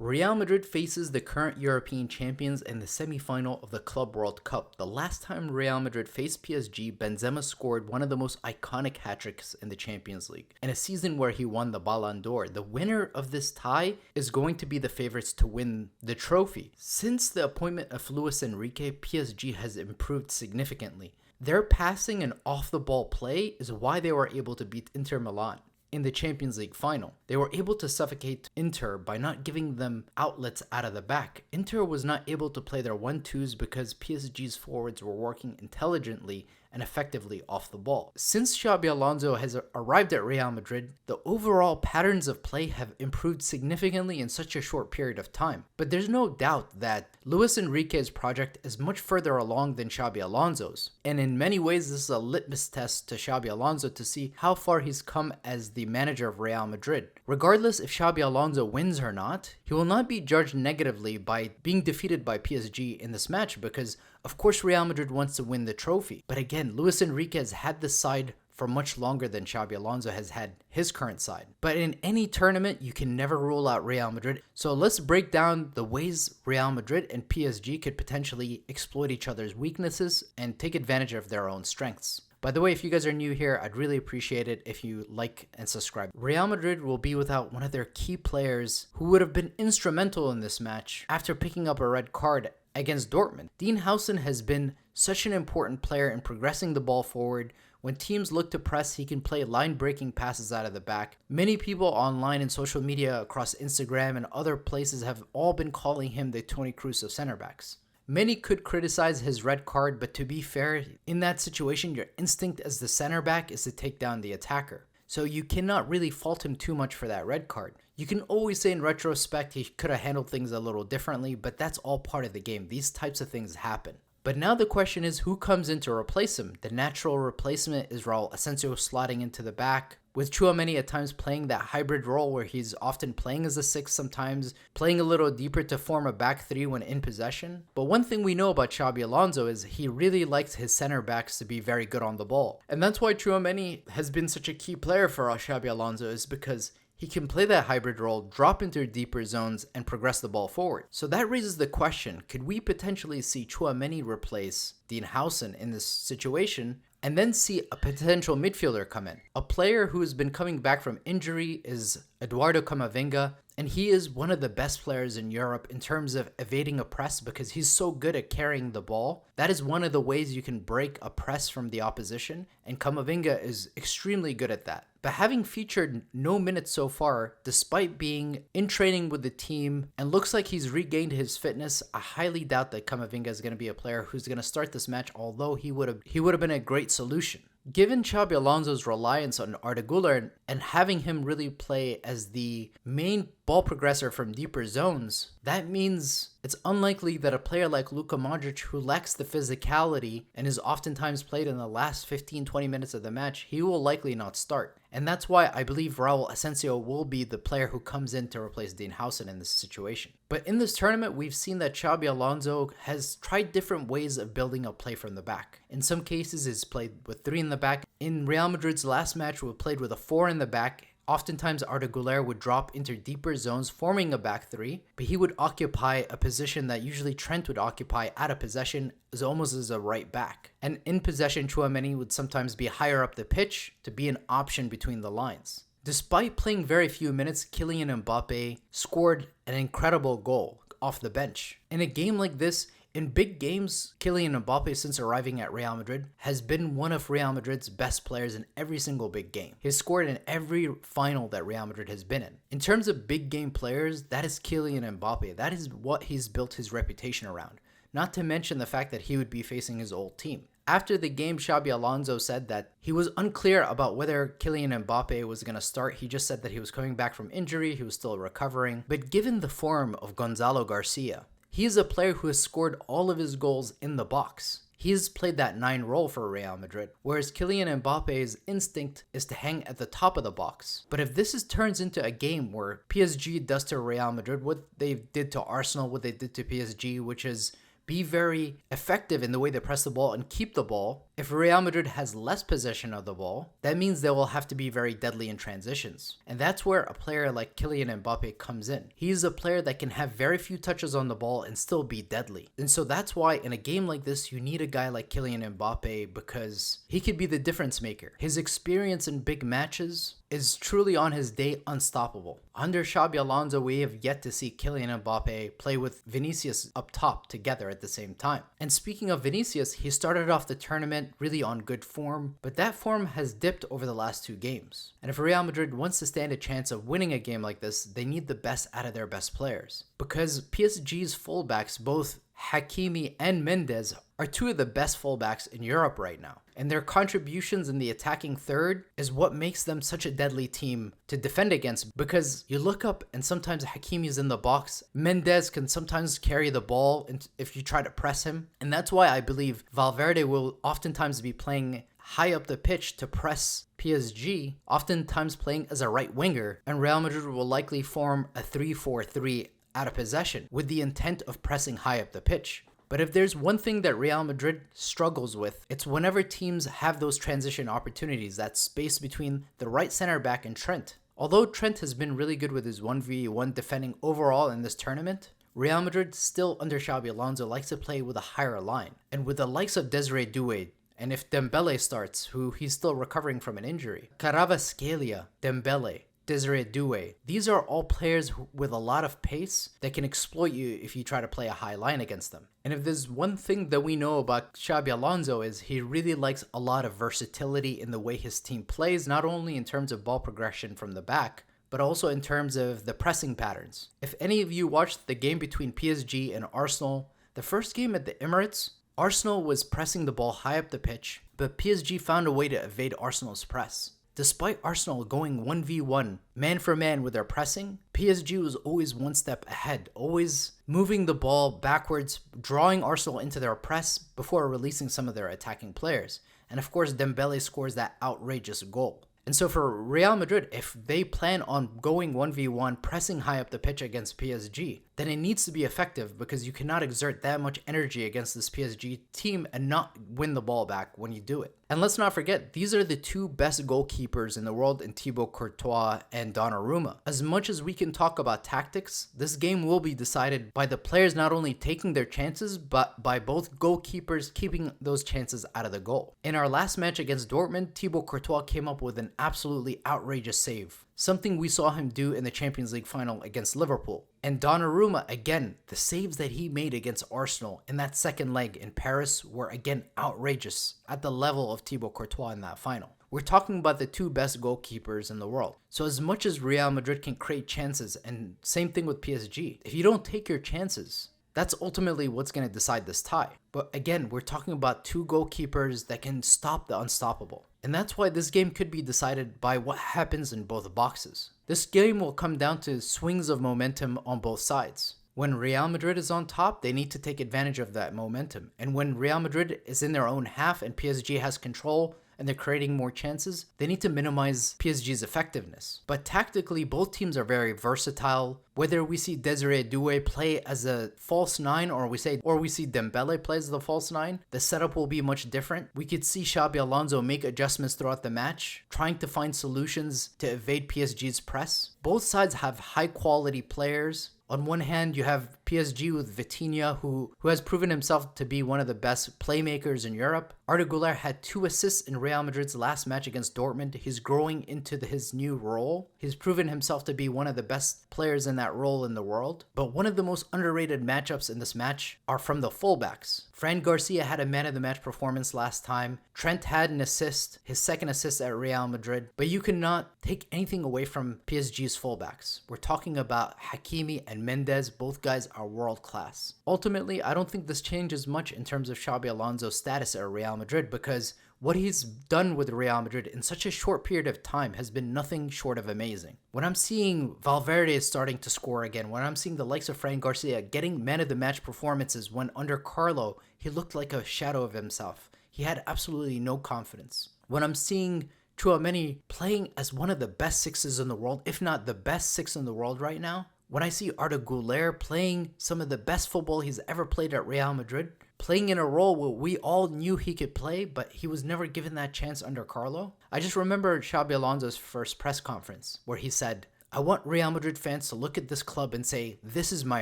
Real Madrid faces the current European champions in the semi-final of the Club World Cup. The last time Real Madrid faced PSG, Benzema scored one of the most iconic hat-tricks in the Champions League, in a season where he won the Ballon d'Or. The winner of this tie is going to be the favorites to win the trophy. Since the appointment of Luis Enrique, PSG has improved significantly. Their passing and off-the-ball play is why they were able to beat Inter Milan in the Champions League final. They were able to suffocate Inter by not giving them outlets out of the back. Inter was not able to play their 1-2s because PSG's forwards were working intelligently and effectively off the ball. Since Xabi Alonso has arrived at Real Madrid, the overall patterns of play have improved significantly in such a short period of time. But there's no doubt that Luis Enrique's project is much further along than Xabi Alonso's. And in many ways, this is a litmus test to Xabi Alonso to see how far he's come as the manager of Real Madrid. Regardless if Xabi Alonso wins or not, he will not be judged negatively by being defeated by PSG in this match because, of course, Real Madrid wants to win the trophy. But again, Luis Enrique has had this side for much longer than Xabi Alonso has had his current side. But in any tournament, you can never rule out Real Madrid. So let's break down the ways Real Madrid and PSG could potentially exploit each other's weaknesses and take advantage of their own strengths. By the way, if you guys are new here, I'd really appreciate it if you like and subscribe. Real Madrid will be without one of their key players who would have been instrumental in this match after picking up a red card against Dortmund. Dean Husijen has been such an important player in progressing the ball forward. When teams look to press, he can play line-breaking passes out of the back. Many people online and social media across Instagram and other places have all been calling him the Toni Kroos of center backs. Many could criticize his red card, but to be fair, in that situation, your instinct as the center back is to take down the attacker. So you cannot really fault him too much for that red card. You can always say in retrospect he could have handled things a little differently, but that's all part of the game. These types of things happen. But now the question is, who comes in to replace him? The natural replacement is Raul Asensio slotting into the back, with Tchouaméni at times playing that hybrid role where he's often playing as a 6, sometimes playing a little deeper to form a back 3 when in possession. But one thing we know about Xabi Alonso is he really likes his center backs to be very good on the ball. And that's why Tchouaméni has been such a key player for Xabi Alonso, is because he can play that hybrid role, drop into deeper zones, and progress the ball forward. So that raises the question, could we potentially see Tchouaméni replace Dean Husijen in this situation, and then see a potential midfielder come in? A player who has been coming back from injury is Eduardo Camavinga, and he is one of the best players in Europe in terms of evading a press because he's so good at carrying the ball. That is one of the ways you can break a press from the opposition, and Camavinga is extremely good at that. But having featured no minutes so far, despite being in training with the team and looks like he's regained his fitness, I highly doubt that Camavinga is going to be a player who's going to start this match, although he would have been a great solution. Given Xabi Alonso's reliance on Arda Güler and having him really play as the main ball progressor from deeper zones, that means it's unlikely that a player like Luka Modric, who lacks the physicality and is oftentimes played in the last 15-20 minutes of the match, he will likely not start. And that's why I believe Raul Asensio will be the player who comes in to replace Dean Husijen in this situation. But in this tournament, we've seen that Xabi Alonso has tried different ways of building a play from the back. In some cases, he's played with 3 in the back. In Real Madrid's last match, we played with a 4 in the back. Oftentimes, Arda Güler would drop into deeper zones, forming a back 3, but he would occupy a position that usually Trent would occupy out of possession, as almost as a right back. And in possession, Tchouaméni would sometimes be higher up the pitch to be an option between the lines. Despite playing very few minutes, Kylian Mbappé scored an incredible goal off the bench. In a game like this, in big games, Kylian Mbappé, since arriving at Real Madrid, has been one of Real Madrid's best players in every single big game. He's scored in every final that Real Madrid has been in. In terms of big game players, that is Kylian Mbappé. That is what he's built his reputation around. Not to mention the fact that he would be facing his old team. After the game, Xabi Alonso said that he was unclear about whether Kylian Mbappé was going to start. He just said that he was coming back from injury, he was still recovering. But given the form of Gonzalo Garcia, he is a player who has scored all of his goals in the box. He has played that 9 role for Real Madrid, whereas Kylian Mbappe's instinct is to hang at the top of the box. But if this turns into a game where PSG does to Real Madrid what they did to Arsenal, what they did to PSG, which is be very effective in the way they press the ball and keep the ball, If Real Madrid has less possession of the ball, that means they will have to be very deadly in transitions. And that's where a player like Kylian Mbappé comes in. He's a player that can have very few touches on the ball and still be deadly. And so that's why in a game like this, you need a guy like Kylian Mbappé because he could be the difference maker. His experience in big matches is truly on his day unstoppable. Under Xabi Alonso, we have yet to see Kylian Mbappé play with Vinicius up top together at the same time. And speaking of Vinicius, he started off the tournament really on good form, but that form has dipped over the last 2 games. And if Real Madrid wants to stand a chance of winning a game like this, they need the best out of their best players. Because PSG's fullbacks, both Hakimi and Mendes, are 2 of the best fullbacks in Europe right now. And their contributions in the attacking third is what makes them such a deadly team to defend against, because you look up and sometimes Hakimi is in the box. Mendes can sometimes carry the ball if you try to press him. And that's why I believe Valverde will oftentimes be playing high up the pitch to press PSG, oftentimes playing as a right winger, and Real Madrid will likely form a 3-4-3 out of possession with the intent of pressing high up the pitch. But if there's one thing that Real Madrid struggles with, it's whenever teams have those transition opportunities, that space between the right center back and Trent. Although Trent has been really good with his 1v1 defending overall in this tournament, Real Madrid still under Xabi Alonso likes to play with a higher line. And with the likes of Desiree Doué, and if Dembele starts, who he's still recovering from an injury, Kvaratskhelia, Dembele, Desiree Doué. These are all players with a lot of pace that can exploit you if you try to play a high line against them. And if there's one thing that we know about Xabi Alonso is he really likes a lot of versatility in the way his team plays, not only in terms of ball progression from the back, but also in terms of the pressing patterns. If any of you watched the game between PSG and Arsenal, the first game at the Emirates, Arsenal was pressing the ball high up the pitch, but PSG found a way to evade Arsenal's press. Despite Arsenal going 1v1, man for man with their pressing, PSG was always one step ahead, always moving the ball backwards, drawing Arsenal into their press before releasing some of their attacking players. And of course, Dembele scores that outrageous goal. And so for Real Madrid, if they plan on going 1v1, pressing high up the pitch against PSG, then it needs to be effective because you cannot exert that much energy against this PSG team and not win the ball back when you do it. And let's not forget, these are the 2 best goalkeepers in the world in Thibaut Courtois and Donnarumma. As much as we can talk about tactics, this game will be decided by the players not only taking their chances, but by both goalkeepers keeping those chances out of the goal. In our last match against Dortmund, Thibaut Courtois came up with an absolutely outrageous save, something we saw him do in the Champions League final against Liverpool. And Donnarumma, again, the saves that he made against Arsenal in that second leg in Paris were again outrageous at the level of Thibaut Courtois in that final. We're talking about the 2 best goalkeepers in the world. So as much as Real Madrid can create chances, and same thing with PSG, if you don't take your chances, that's ultimately what's going to decide this tie. But again, we're talking about 2 goalkeepers that can stop the unstoppable. And that's why this game could be decided by what happens in both boxes. This game will come down to swings of momentum on both sides. When Real Madrid is on top, they need to take advantage of that momentum. And when Real Madrid is in their own half and PSG has control and they're creating more chances, they need to minimize PSG's effectiveness. But tactically, both teams are very versatile. Whether we see Desiree Doué play as a false 9 or we see Dembele play as the false 9, the setup will be much different. We could see Xabi Alonso make adjustments throughout the match, trying to find solutions to evade PSG's press. Both sides have high quality players. On one hand, you have PSG with Vitinha, who has proven himself to be one of the best playmakers in Europe. Arda Güler had 2 assists in Real Madrid's last match against Dortmund. He's growing into his new role. He's proven himself to be one of the best players in that role in the world. But one of the most underrated matchups in this match are from the fullbacks. Fran Garcia had a man of the match performance last time. Trent had an assist, his second assist at Real Madrid. But you cannot take anything away from PSG's fullbacks. We're talking about Hakimi and Mendes. Both guys are world class. Ultimately, I don't think this changes much in terms of Xabi Alonso's status at Real Madrid, because what he's done with Real Madrid in such a short period of time has been nothing short of amazing. When I'm seeing Valverde is starting to score again, when I'm seeing the likes of Fran Garcia getting man of the match performances, when under Carlo, he looked like a shadow of himself. He had absolutely no confidence. When I'm seeing Tchouaméni playing as one of the best 6s in the world, if not the best 6 in the world right now, when I see Arda Güler playing some of the best football he's ever played at Real Madrid, playing in a role where we all knew he could play, but he was never given that chance under Carlo. I just remember Xabi Alonso's first press conference where he said, I want Real Madrid fans to look at this club and say, this is my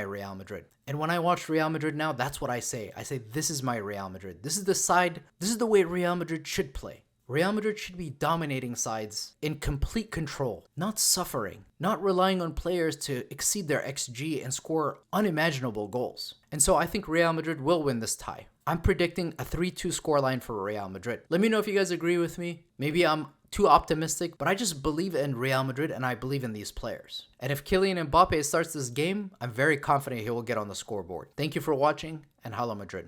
Real Madrid. And when I watch Real Madrid now, that's what I say. I say, this is my Real Madrid. This is the side, this is the way Real Madrid should play. Real Madrid should be dominating sides in complete control, not suffering, not relying on players to exceed their XG and score unimaginable goals. And so I think Real Madrid will win this tie. I'm predicting a 3-2 scoreline for Real Madrid. Let me know if you guys agree with me. Maybe I'm too optimistic, but I just believe in Real Madrid and I believe in these players. And if Kylian Mbappé starts this game, I'm very confident he will get on the scoreboard. Thank you for watching, and Hala Madrid.